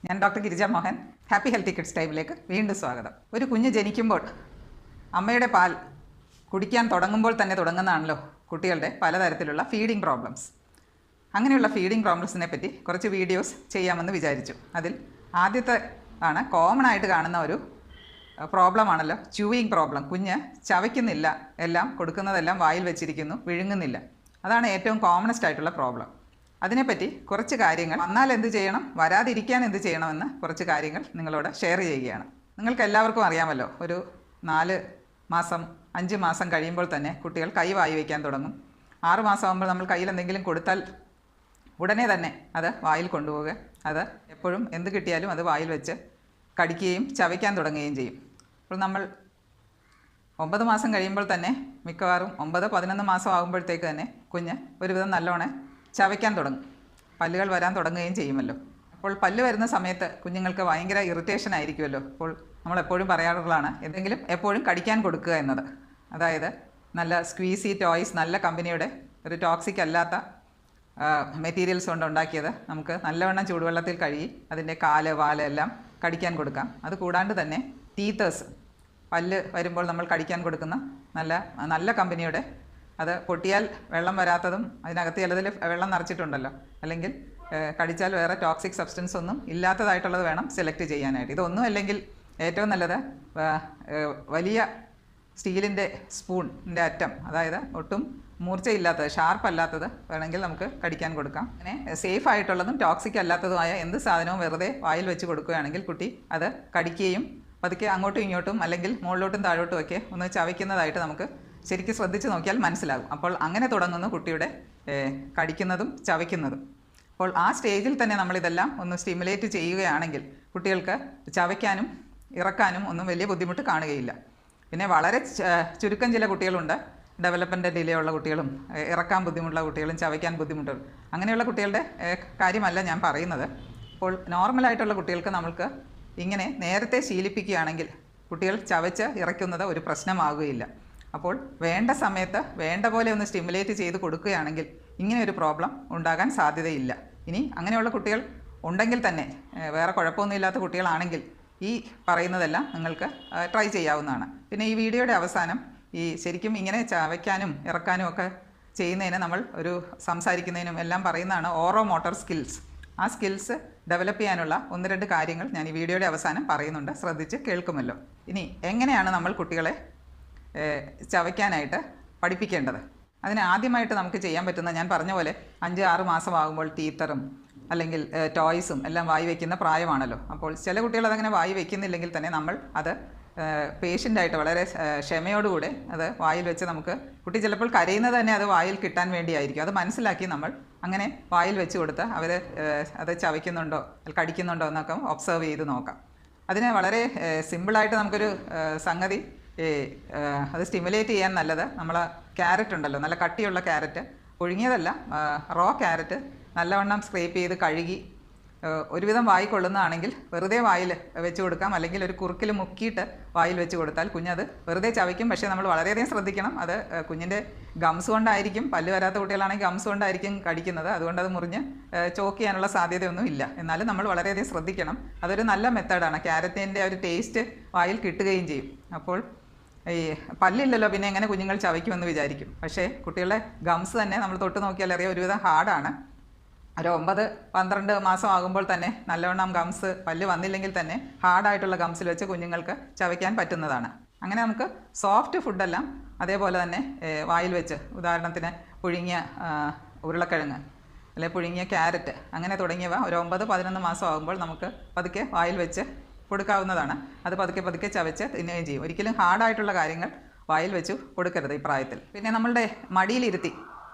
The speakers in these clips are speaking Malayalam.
ഞാൻ doctor Girija Mohan. Happy healthy kids ടൈമിലേക്ക് വീണ്ടും സ്വാഗതം. ഒരു കുഞ്ഞ് ജനിക്കുമ്പോൾ അമ്മയുടെ പാൽ കുടിക്കാൻ തുടങ്ങുമ്പോൾ തന്നെ തുടങ്ങുന്നതാണല്ലോ കുട്ടികളുടെ പലതരത്തിലുള്ള ഫീഡിങ് പ്രോബ്ലംസ്. അങ്ങനെയുള്ള ഫീഡിങ് പ്രോബ്ലംസിനെ പറ്റി കുറച്ച് വീഡിയോസ് ചെയ്യാമെന്ന് വിചാരിച്ചു. അതിൽ ആദ്യത്തെ ആണ് കോമൺ ആയിട്ട് കാണുന്ന ഒരു പ്രോബ്ലമാണല്ലോ ച്യൂയിങ് പ്രോബ്ലം. കുഞ്ഞ് ചവയ്ക്കുന്നില്ല, എല്ലാം കൊടുക്കുന്നതെല്ലാം വായിൽ വെച്ചിരിക്കുന്നു, വിഴുങ്ങുന്നില്ല. അതാണ് ഏറ്റവും കോമണസ്റ്റ് ആയിട്ടുള്ള പ്രോബ്ലം. അതിനെപ്പറ്റി കുറച്ച് കാര്യങ്ങൾ, വന്നാൽ എന്ത് ചെയ്യണം, വരാതിരിക്കാൻ എന്ത് ചെയ്യണമെന്ന് കുറച്ച് കാര്യങ്ങൾ നിങ്ങളോട് ഷെയർ ചെയ്യുകയാണ്. നിങ്ങൾക്ക് എല്ലാവർക്കും അറിയാമല്ലോ, ഒരു 4 മാസം 5 മാസം കഴിയുമ്പോൾ തന്നെ കുട്ടികൾ കൈ വായി വയ്ക്കാൻ തുടങ്ങും. 6 മാസമാകുമ്പോൾ നമ്മൾ കയ്യിൽ എന്തെങ്കിലും കൊടുത്താൽ ഉടനെ തന്നെ അത് വായിൽ കൊണ്ടുപോവുക, അത് എപ്പോഴും എന്ത് കിട്ടിയാലും അത് വായിൽ വെച്ച് കടിക്കുകയും ചവയ്ക്കാൻ തുടങ്ങുകയും ചെയ്യും. അപ്പോൾ നമ്മൾ 9 മാസം കഴിയുമ്പോൾ തന്നെ മിക്കവാറും 9-11 മാസം ആകുമ്പോഴത്തേക്ക് തന്നെ കുഞ്ഞ് ഒരുവിധം നല്ലോണം ചവയ്ക്കാൻ തുടങ്ങും, പല്ലുകൾ വരാൻ തുടങ്ങുകയും ചെയ്യുമല്ലോ. അപ്പോൾ പല്ല് വരുന്ന സമയത്ത് കുഞ്ഞുങ്ങൾക്ക് ഭയങ്കര ഇറിറ്റേഷൻ ആയിരിക്കുമല്ലോ. അപ്പോൾ നമ്മളെപ്പോഴും പറയാറുള്ളതാണ് എന്തെങ്കിലും എപ്പോഴും കടിക്കാൻ കൊടുക്കുക എന്നത്. അതായത് നല്ല സ്ക്വീസി ടോയ്സ്, നല്ല കമ്പനിയുടെ ഒരു ടോക്സിക് അല്ലാത്ത മെറ്റീരിയൽസ് കൊണ്ട് ഉണ്ടാക്കിയത് നമുക്ക് നല്ലവണ്ണം ചൂടുവെള്ളത്തിൽ കഴുകി അതിൻ്റെ കാല് വാല് എല്ലാം കടിക്കാൻ കൊടുക്കാം. അത് കൂടാണ്ട് തന്നെ ടീത്തേഴ്സ്, പല്ല് വരുമ്പോൾ നമ്മൾ കടിക്കാൻ കൊടുക്കുന്ന നല്ല കമ്പനിയുടെ, അത് പൊട്ടിയാൽ വെള്ളം വരാത്തതും അതിനകത്ത് ചിലതിൽ വെള്ളം നിറച്ചിട്ടുണ്ടല്ലോ, അല്ലെങ്കിൽ കടിച്ചാൽ വേറെ ടോക്സിക് സബ്സ്റ്റൻസ് ഒന്നും ഇല്ലാത്തതായിട്ടുള്ളത് വേണം സെലക്ട് ചെയ്യാനായിട്ട്. ഇതൊന്നും അല്ലെങ്കിൽ ഏറ്റവും നല്ലത് വലിയ സ്റ്റീലിൻ്റെ സ്പൂണിൻ്റെ അറ്റം, അതായത് ഒട്ടും മൂർച്ചയില്ലാത്തത്, ഷാർപ്പല്ലാത്തത് വേണമെങ്കിൽ നമുക്ക് കടിക്കാൻ കൊടുക്കാം. അങ്ങനെ സേഫ് ആയിട്ടുള്ളതും ടോക്സിക് അല്ലാത്തതുമായ എന്ത് സാധനവും വെറുതെ വായിൽ വെച്ച് കൊടുക്കുകയാണെങ്കിൽ കുട്ടി അത് കടിക്കുകയും പതുക്കെ അങ്ങോട്ടും ഇങ്ങോട്ടും അല്ലെങ്കിൽ മുകളിലോട്ടും താഴോട്ടും ഒക്കെ ഒന്ന് ചവയ്ക്കുന്നതായിട്ട് നമുക്ക് ശരിക്കും ശ്രദ്ധിച്ച് നോക്കിയാൽ മനസ്സിലാകും. അപ്പോൾ അങ്ങനെ തുടങ്ങുന്നു കുട്ടിയുടെ കടിക്കുന്നതും ചവയ്ക്കുന്നതും. അപ്പോൾ ആ സ്റ്റേജിൽ തന്നെ നമ്മളിതെല്ലാം ഒന്ന് സ്റ്റിമുലേറ്റ് ചെയ്യുകയാണെങ്കിൽ കുട്ടികൾക്ക് ചവയ്ക്കാനും ഇറക്കാനും ഒന്നും വലിയ ബുദ്ധിമുട്ട് കാണുകയില്ല. പിന്നെ വളരെ ചുരുക്കം ചില കുട്ടികളുണ്ട്, ഡെവലപ്മെൻ്റ് ഡിലേ ഉള്ള കുട്ടികളും ഇറക്കാൻ ബുദ്ധിമുട്ടുള്ള കുട്ടികളും ചവയ്ക്കാൻ ബുദ്ധിമുട്ടും. അങ്ങനെയുള്ള കുട്ടികളുടെ കാര്യമല്ല ഞാൻ പറയുന്നത്. അപ്പോൾ നോർമലായിട്ടുള്ള കുട്ടികൾക്ക് നമ്മൾക്ക് ഇങ്ങനെ നേരത്തെ ശീലിപ്പിക്കുകയാണെങ്കിൽ കുട്ടികൾ ചവച്ച് ഇറക്കുന്നത് ഒരു പ്രശ്നമാകുകയില്ല. അപ്പോൾ വേണ്ട സമയത്ത് വേണ്ട പോലെ ഒന്ന് സ്റ്റിമുലേറ്റ് ചെയ്ത് കൊടുക്കുകയാണെങ്കിൽ ഇങ്ങനെ ഒരു പ്രോബ്ലം ഉണ്ടാകാൻ സാധ്യതയില്ല. ഇനി അങ്ങനെയുള്ള കുട്ടികൾ ഉണ്ടെങ്കിൽ തന്നെ, വേറെ കുഴപ്പമൊന്നുമില്ലാത്ത കുട്ടികളാണെങ്കിൽ ഈ പറയുന്നതെല്ലാം നിങ്ങൾക്ക് ട്രൈ ചെയ്യാവുന്നതാണ്. പിന്നെ ഈ വീഡിയോയുടെ അവസാനം ഈ ശരിക്കും ഇങ്ങനെ ചവയ്ക്കാനും ഇറക്കാനും ഒക്കെ ചെയ്യുന്നതിന് നമ്മൾ ഒരു സംസാരിക്കുന്നതിനും എല്ലാം പറയുന്നതാണ് ഓറോമോട്ടർ സ്കിൽസ്. ആ സ്കിൽസ് ഡെവലപ്പ് ചെയ്യാനുള്ള 1-2 കാര്യങ്ങൾ ഞാൻ ഈ വീഡിയോയുടെ അവസാനം പറയുന്നുണ്ട്, ശ്രദ്ധിച്ച് കേൾക്കുമല്ലോ. ഇനി എങ്ങനെയാണ് നമ്മൾ കുട്ടികളെ ചവയ്ക്കാനായിട്ട് പഠിപ്പിക്കേണ്ടത്? അതിന് ആദ്യമായിട്ട് നമുക്ക് ചെയ്യാൻ പറ്റുന്ന, ഞാൻ പറഞ്ഞ പോലെ 5-6 മാസമാകുമ്പോൾ ടീത്തറും അല്ലെങ്കിൽ ടോയ്സും എല്ലാം വായി വയ്ക്കുന്ന പ്രായമാണല്ലോ. അപ്പോൾ ചില കുട്ടികൾ അതങ്ങനെ വായി വയ്ക്കുന്നില്ലെങ്കിൽ തന്നെ നമ്മൾ അത് പേഷ്യൻ്റായിട്ട് വളരെ ക്ഷമയോടുകൂടെ അത് വായിൽ വെച്ച്, നമുക്ക് കുട്ടി ചിലപ്പോൾ കരയുന്നത് തന്നെ അത് വായിൽ കിട്ടാൻ വേണ്ടിയായിരിക്കും, അത് മനസ്സിലാക്കി നമ്മൾ അങ്ങനെ വായിൽ വെച്ച് കൊടുത്ത് അവർ അത് ചവയ്ക്കുന്നുണ്ടോ കടിക്കുന്നുണ്ടോ എന്നൊക്കെ ഒബ്സർവ് ചെയ്ത് നോക്കാം. അതിന് വളരെ സിമ്പിളായിട്ട് നമുക്കൊരു സംഗതി അത് സ്റ്റിമുലേറ്റ് ചെയ്യാൻ നല്ലത്, നമ്മൾ ക്യാരറ്റ് ഉണ്ടല്ലോ, നല്ല കട്ടിയുള്ള ക്യാരറ്റ്, പുഴുങ്ങിയതല്ല, റോ ക്യാരറ്റ് നല്ലവണ്ണം സ്ക്രേപ്പ് ചെയ്ത് കഴുകി ഒരുവിധം വായി കൊള്ളുന്നതാണെങ്കിൽ വെറുതെ വായിൽ വെച്ച് കൊടുക്കാം, അല്ലെങ്കിൽ ഒരു കുറുക്കിൽ മുക്കിയിട്ട് വായിൽ വെച്ച് കൊടുത്താൽ കുഞ്ഞത് വെറുതെ ചവയ്ക്കും. പക്ഷേ നമ്മൾ വളരെയധികം ശ്രദ്ധിക്കണം, അത് കുഞ്ഞിൻ്റെ ഗംസ് കൊണ്ടായിരിക്കും, പല്ല് വരാത്ത കുട്ടികളാണെങ്കിൽ ഗംസ് കൊണ്ടായിരിക്കും കടിക്കുന്നത്, അതുകൊണ്ട് അത് മുറിഞ്ഞ് ചോക്ക് ചെയ്യാനുള്ള സാധ്യതയൊന്നും ഇല്ല. എന്നാലും നമ്മൾ വളരെയധികം ശ്രദ്ധിക്കണം. അതൊരു നല്ല മെത്തേഡാണ്, ക്യാരറ്റിൻ്റെ ഒരു ടേസ്റ്റ് വായിൽ കിട്ടുകയും ചെയ്യും. അപ്പോൾ ഈ പല്ലില്ലല്ലോ, പിന്നെ എങ്ങനെ കുഞ്ഞുങ്ങൾ ചവയ്ക്കുമെന്ന് വിചാരിക്കും. പക്ഷേ കുട്ടികളുടെ ഗംസ് തന്നെ നമ്മൾ തൊട്ട് നോക്കിയാൽ അറിയാം, ഒരുവിധം ഹാർഡാണ്. ഒരു 9-12 മാസം ആകുമ്പോൾ തന്നെ നല്ലവണ്ണം ഗംസ്, പല്ല് വന്നില്ലെങ്കിൽ തന്നെ ഹാർഡായിട്ടുള്ള ഗംസിൽ വെച്ച് കുഞ്ഞുങ്ങൾക്ക് ചവയ്ക്കാൻ പറ്റുന്നതാണ്. അങ്ങനെ നമുക്ക് സോഫ്റ്റ് ഫുഡെല്ലാം അതേപോലെ തന്നെ വായിൽ വെച്ച്, ഉദാഹരണത്തിന് പുഴുങ്ങിയ ഉരുളക്കിഴങ്ങ് അല്ലെങ്കിൽ പുഴുങ്ങിയ ക്യാരറ്റ് അങ്ങനെ തുടങ്ങിയവ ഒരു 9-11 മാസം ആകുമ്പോൾ നമുക്ക് പതുക്കെ വായിൽ വെച്ച് കൊടുക്കാവുന്നതാണ്. അത് പതുക്കെ ചവച്ച് തിന്നുകയും ചെയ്യും. ഒരിക്കലും ഹാർഡായിട്ടുള്ള കാര്യങ്ങൾ വായിൽ വെച്ച് കൊടുക്കരുത് ഈ പ്രായത്തിൽ. പിന്നെ നമ്മളുടെ മടിയിലിരുത്തി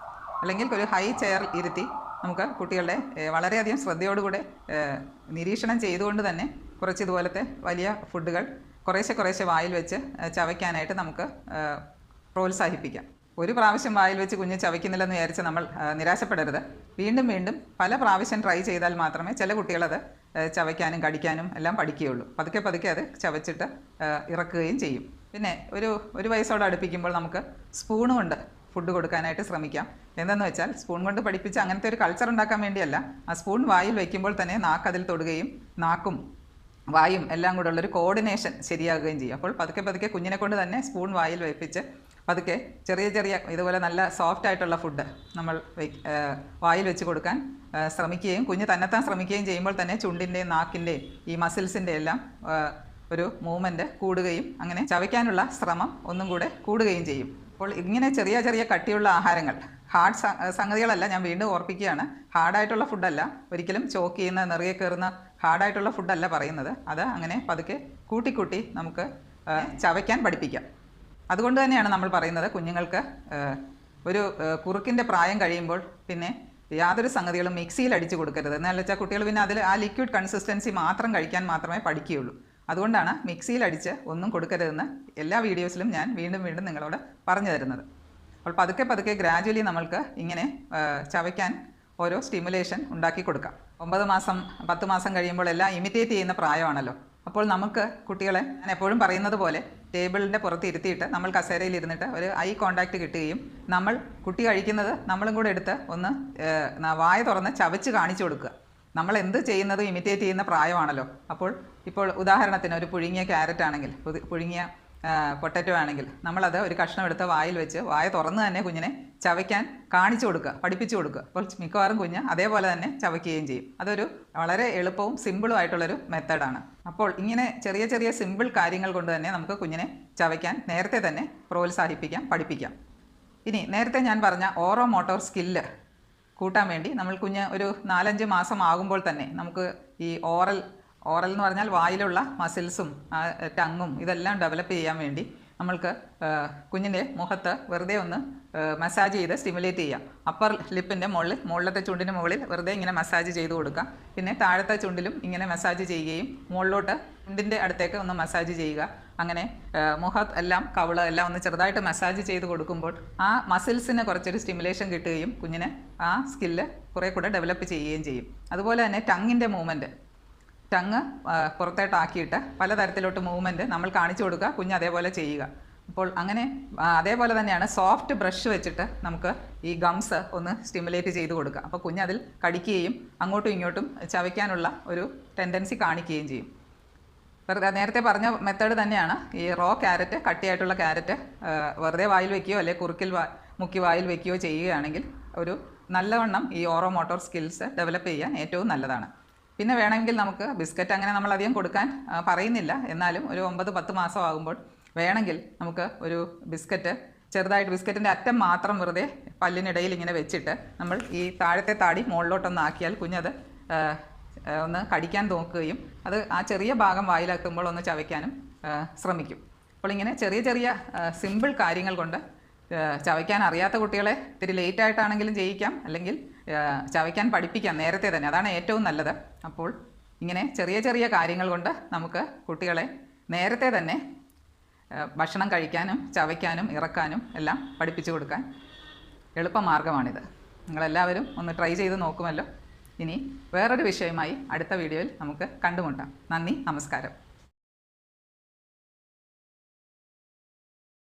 അല്ലെങ്കിൽ ഒരു ഹൈ ചെയർ ഇരുത്തി നമുക്ക് കുട്ടികളുടെ വളരെയധികം ശ്രദ്ധയോടുകൂടെ നിരീക്ഷണം ചെയ്തുകൊണ്ട് തന്നെ കുറച്ച് ഇതുപോലത്തെ വലിയ ഫുഡുകൾ കുറേശ്ശെ വായിൽ വെച്ച് ചവയ്ക്കാനായിട്ട് നമുക്ക് പ്രോത്സാഹിപ്പിക്കാം. ഒരു പ്രാവശ്യം വായിൽ വെച്ച് കുഞ്ഞ് ചവയ്ക്കുന്നില്ലെന്ന് വിചാരിച്ച് നമ്മൾ നിരാശപ്പെടരുത്. വീണ്ടും പല പ്രാവശ്യം ട്രൈ ചെയ്താൽ മാത്രമേ ചില കുട്ടികളത് ചവയ്ക്കാനും കടിക്കാനും എല്ലാം പഠിക്കുകയുള്ളൂ. പതുക്കെ അത് ചവച്ചിട്ട് ഇറക്കുകയും ചെയ്യും. പിന്നെ ഒരു വയസ്സോടെ അടുപ്പിക്കുമ്പോൾ നമുക്ക് സ്പൂണ് കൊണ്ട് ഫുഡ് കൊടുക്കാനായിട്ട് ശ്രമിക്കാം. എന്തെന്ന് വെച്ചാൽ സ്പൂൺ കൊണ്ട് പഠിപ്പിച്ച് അങ്ങനത്തെ ഒരു കൾച്ചർ ഉണ്ടാക്കാൻ വേണ്ടിയല്ല, ആ സ്പൂൺ വായിൽ വയ്ക്കുമ്പോൾ തന്നെ നാക്ക് അതിൽ തൊടുകയും നാക്കും വായും എല്ലാം കൂടെ ഉള്ളൊരു കോർഡിനേഷൻ ശരിയാകുകയും ചെയ്യും. അപ്പോൾ പതുക്കെ പതുക്കെ കുഞ്ഞിനെ കൊണ്ട് തന്നെ സ്പൂൺ വായിൽ വയ്പ്പിച്ച് പതുക്കെ ചെറിയ ചെറിയ ഇതുപോലെ നല്ല സോഫ്റ്റ് ആയിട്ടുള്ള ഫുഡ് നമ്മൾ വായിൽ വെച്ച് കൊടുക്കാൻ ശ്രമിക്കുകയും കുഞ്ഞ് തന്നെത്താൻ ശ്രമിക്കുകയും ചെയ്യുമ്പോൾ തന്നെ ചുണ്ടിൻ്റെയും നാക്കിൻ്റെയും ഈ മസിൽസിൻ്റെ എല്ലാം ഒരു മൂവ്മെൻറ്റ് കൂടുകയും അങ്ങനെ ചവയ്ക്കാനുള്ള ശ്രമം ഒന്നും കൂടെ കൂടുകയും ചെയ്യും. അപ്പോൾ ഇങ്ങനെ ചെറിയ ചെറിയ കട്ടിയുള്ള ആഹാരങ്ങൾ, ഹാർഡ് സംഗതികളല്ല, ഞാൻ വീണ്ടും ഓർപ്പിക്കുകയാണ്, ഹാർഡായിട്ടുള്ള ഫുഡല്ല, ഒരിക്കലും ചോക്ക് ചെയ്യുന്ന നിറയെ കയറുന്ന ഹാർഡായിട്ടുള്ള ഫുഡല്ല പറയുന്നത്. അത് അങ്ങനെ പതുക്കെ കൂട്ടിക്കൂട്ടി നമുക്ക് ചവയ്ക്കാൻ പഠിപ്പിക്കാം. അതുകൊണ്ട് തന്നെയാണ് നമ്മൾ പറയുന്നത് കുഞ്ഞുങ്ങൾക്ക് ഒരു കുറുക്കിൻ്റെ പ്രായം കഴിയുമ്പോൾ പിന്നെ യാതൊരു സംഗതികളും മിക്സിയിൽ അടിച്ച് കൊടുക്കരുത്. എന്നാലും വെച്ചാൽ കുട്ടികൾ പിന്നെ അതിൽ ആ ലിക്വിഡ് കൺസിസ്റ്റൻസി മാത്രം കഴിക്കാൻ മാത്രമേ പഠിക്കുകയുള്ളൂ. അതുകൊണ്ടാണ് മിക്സിയിൽ അടിച്ച് ഒന്നും കൊടുക്കരുതെന്ന് എല്ലാ വീഡിയോസിലും ഞാൻ വീണ്ടും വീണ്ടും നിങ്ങളോട് പറഞ്ഞു തരുന്നത്. അപ്പോൾ പതുക്കെ പതുക്കെ ഗ്രാജുവലി നമ്മൾക്ക് ഇങ്ങനെ ചവയ്ക്കാൻ ഓരോ സ്റ്റിമുലേഷൻ ഉണ്ടാക്കി കൊടുക്കാം. 9 മാസം 10 മാസം കഴിയുമ്പോൾ എല്ലാം ഇമിറ്റേറ്റ് ചെയ്യുന്ന പ്രായമാണല്ലോ. അപ്പോൾ നമുക്ക് കുട്ടികളെ ഞാൻ എപ്പോഴും പറയുന്നത് പോലെ ടേബിളിൻ്റെ പുറത്ത് ഇരുത്തിയിട്ട് നമ്മൾ കസേരയിൽ ഇരുന്നിട്ട് ഒരു ഐ കോണ്ടാക്റ്റ് കിട്ടുകയും നമ്മൾ കുട്ടി കഴിക്കുന്നത് നമ്മളും കൂടെ എടുത്ത് ഒന്ന് വായ തുറന്ന് ചവച്ച് കാണിച്ചു കൊടുക്കുക. നമ്മൾ എന്ത് ചെയ്യുന്നതും ഇമിറ്റേറ്റ് ചെയ്യുന്ന പ്രായമാണല്ലോ. അപ്പോൾ ഇപ്പോൾ ഉദാഹരണത്തിന് ഒരു പുഴുങ്ങിയ ക്യാരറ്റ് ആണെങ്കിൽ, പുഴുങ്ങിയ പൊട്ടറ്റോ ആണെങ്കിൽ നമ്മളത് ഒരു കഷ്ണം എടുത്ത് വായിൽ വെച്ച് വായ തുറന്ന് തന്നെ കുഞ്ഞിനെ ചവയ്ക്കാൻ കാണിച്ചു കൊടുക്കുക, പഠിപ്പിച്ചു കൊടുക്കുക. അപ്പോൾ മിക്കവാറും കുഞ്ഞ് അതേപോലെ തന്നെ ചവയ്ക്കുകയും ചെയ്യും. അതൊരു വളരെ എളുപ്പവും സിമ്പിളും ആയിട്ടുള്ളൊരു മെത്തേഡാണ്. അപ്പോൾ ഇങ്ങനെ ചെറിയ ചെറിയ സിമ്പിൾ കാര്യങ്ങൾ കൊണ്ട് തന്നെ നമുക്ക് കുഞ്ഞിനെ ചവയ്ക്കാൻ നേരത്തെ തന്നെ പ്രോത്സാഹിപ്പിക്കാം, പഠിപ്പിക്കാം. ഇനി നേരത്തെ ഞാൻ പറഞ്ഞ ഓറോമോട്ടോർ സ്കില്ല് കൂട്ടാൻ വേണ്ടി നമ്മൾ കുഞ്ഞ് ഒരു 4-5 മാസം ആകുമ്പോൾ തന്നെ നമുക്ക് ഈ ഓറൽ എന്ന് പറഞ്ഞാൽ വായിലുള്ള മസിൽസും ടങ്ങും ഇതെല്ലാം ഡെവലപ്പ് ചെയ്യാൻ വേണ്ടി നമ്മൾക്ക് കുഞ്ഞിൻ്റെ മുഖത്ത് വെറുതെ ഒന്ന് മസാജ് ചെയ്ത് സ്റ്റിമുലേറ്റ് ചെയ്യാം. അപ്പർ ലിപ്പിൻ്റെ മുകളിലത്തെ ചുണ്ടിന് മുകളിൽ വെറുതെ ഇങ്ങനെ മസാജ് ചെയ്ത് കൊടുക്കാം. പിന്നെ താഴത്തെ ചുണ്ടിലും ഇങ്ങനെ മസാജ് ചെയ്യുകയും മുകളിലോട്ട് ചുണ്ടിൻ്റെ അടുത്തേക്ക് ഒന്ന് മസാജ് ചെയ്യുക. അങ്ങനെ മുഖം എല്ലാം കവിള് എല്ലാം ഒന്ന് ചെറുതായിട്ട് മസാജ് ചെയ്ത് കൊടുക്കുമ്പോൾ ആ മസിൽസിന് കുറച്ചൊരു സ്റ്റിമുലേഷൻ കിട്ടുകയും കുഞ്ഞിന് ആ സ്കില്ല് കുറേ കൂടെ ഡെവലപ്പ് ചെയ്യുകയും ചെയ്യും. അതുപോലെ തന്നെ ടങ്ങിൻ്റെ മൂവ്മെൻറ്റ്, ടങ്ങ് പുറത്തേട്ടാക്കിയിട്ട് പലതരത്തിലോട്ട് മൂവ്മെൻറ്റ് നമ്മൾ കാണിച്ചു കൊടുക്കുക, കുഞ്ഞ് അതേപോലെ ചെയ്യുക. അപ്പോൾ അങ്ങനെ അതേപോലെ തന്നെയാണ് സോഫ്റ്റ് ബ്രഷ് വെച്ചിട്ട് നമുക്ക് ഈ ഗംസ് ഒന്ന് സ്റ്റിമുലേറ്റ് ചെയ്ത് കൊടുക്കുക. അപ്പോൾ കുഞ്ഞ് അതിൽ കടിക്കുകയും അങ്ങോട്ടും ഇങ്ങോട്ടും ചവയ്ക്കാനുള്ള ഒരു ടെൻഡൻസി കാണിക്കുകയും ചെയ്യും. നേരത്തെ പറഞ്ഞ മെത്തേഡ് തന്നെയാണ് ഈ റോ ക്യാരറ്റ്, കട്ടിയായിട്ടുള്ള ക്യാരറ്റ് വെറുതെ വായിൽ വയ്ക്കുകയോ അല്ലെങ്കിൽ കുറുക്കിൽ മുക്കി വായിൽ വയ്ക്കുകയോ ചെയ്യുകയാണെങ്കിൽ ഒരു നല്ലവണ്ണം ഈ ഓറോമോട്ടോർ സ്കിൽസ് ഡെവലപ്പ് ചെയ്യാൻ ഏറ്റവും നല്ലതാണ്. പിന്നെ വേണമെങ്കിൽ നമുക്ക് ബിസ്ക്കറ്റ് അങ്ങനെ നമ്മളധികം കൊടുക്കാൻ പറയുന്നില്ല, എന്നാലും ഒരു 9-10 മാസം ആകുമ്പോൾ വേണമെങ്കിൽ നമുക്ക് ഒരു ബിസ്ക്കറ്റ് ചെറുതായിട്ട് ബിസ്ക്കറ്റിൻ്റെ അറ്റം മാത്രം വെറുതെ പല്ലിനിടയിൽ ഇങ്ങനെ വെച്ചിട്ട് നമ്മൾ ഈ താഴത്തെ താടി മുകളിലോട്ടൊന്ന് ആക്കിയാൽ കുഞ്ഞത് ഒന്ന് കടിക്കാൻ നോക്കുകയും അത് ആ ചെറിയ ഭാഗം വായിലാക്കുമ്പോൾ ഒന്ന് ചവയ്ക്കാനും ശ്രമിക്കും. അപ്പോൾ ഇങ്ങനെ ചെറിയ ചെറിയ സിമ്പിൾ കാര്യങ്ങൾ കൊണ്ട് ചവയ്ക്കാൻ അറിയാത്ത കുട്ടികളെ ഇത്തിരി ലേറ്റായിട്ടാണെങ്കിലും ചെയ്യിക്കാം, അല്ലെങ്കിൽ ചവയ്ക്കാൻ പഠിപ്പിക്കാം നേരത്തെ തന്നെ, അതാണ് ഏറ്റവും നല്ലത്. അപ്പോൾ ഇങ്ങനെ ചെറിയ ചെറിയ കാര്യങ്ങൾ കൊണ്ട് നമുക്ക് കുട്ടികളെ നേരത്തെ തന്നെ ഭക്ഷണം കഴിക്കാനും ചവയ്ക്കാനും ഇറക്കാനും എല്ലാം പഠിപ്പിച്ചു കൊടുക്കാൻ എളുപ്പമാർഗ്ഗമാണിത്. നിങ്ങളെല്ലാവരും ഒന്ന് ട്രൈ ചെയ്ത് നോക്കുമല്ലോ. ഇനി വേറൊരു വിഷയമായി അടുത്ത വീഡിയോയിൽ നമുക്ക് കണ്ടുമുട്ടാം. നന്ദി, നമസ്കാരം.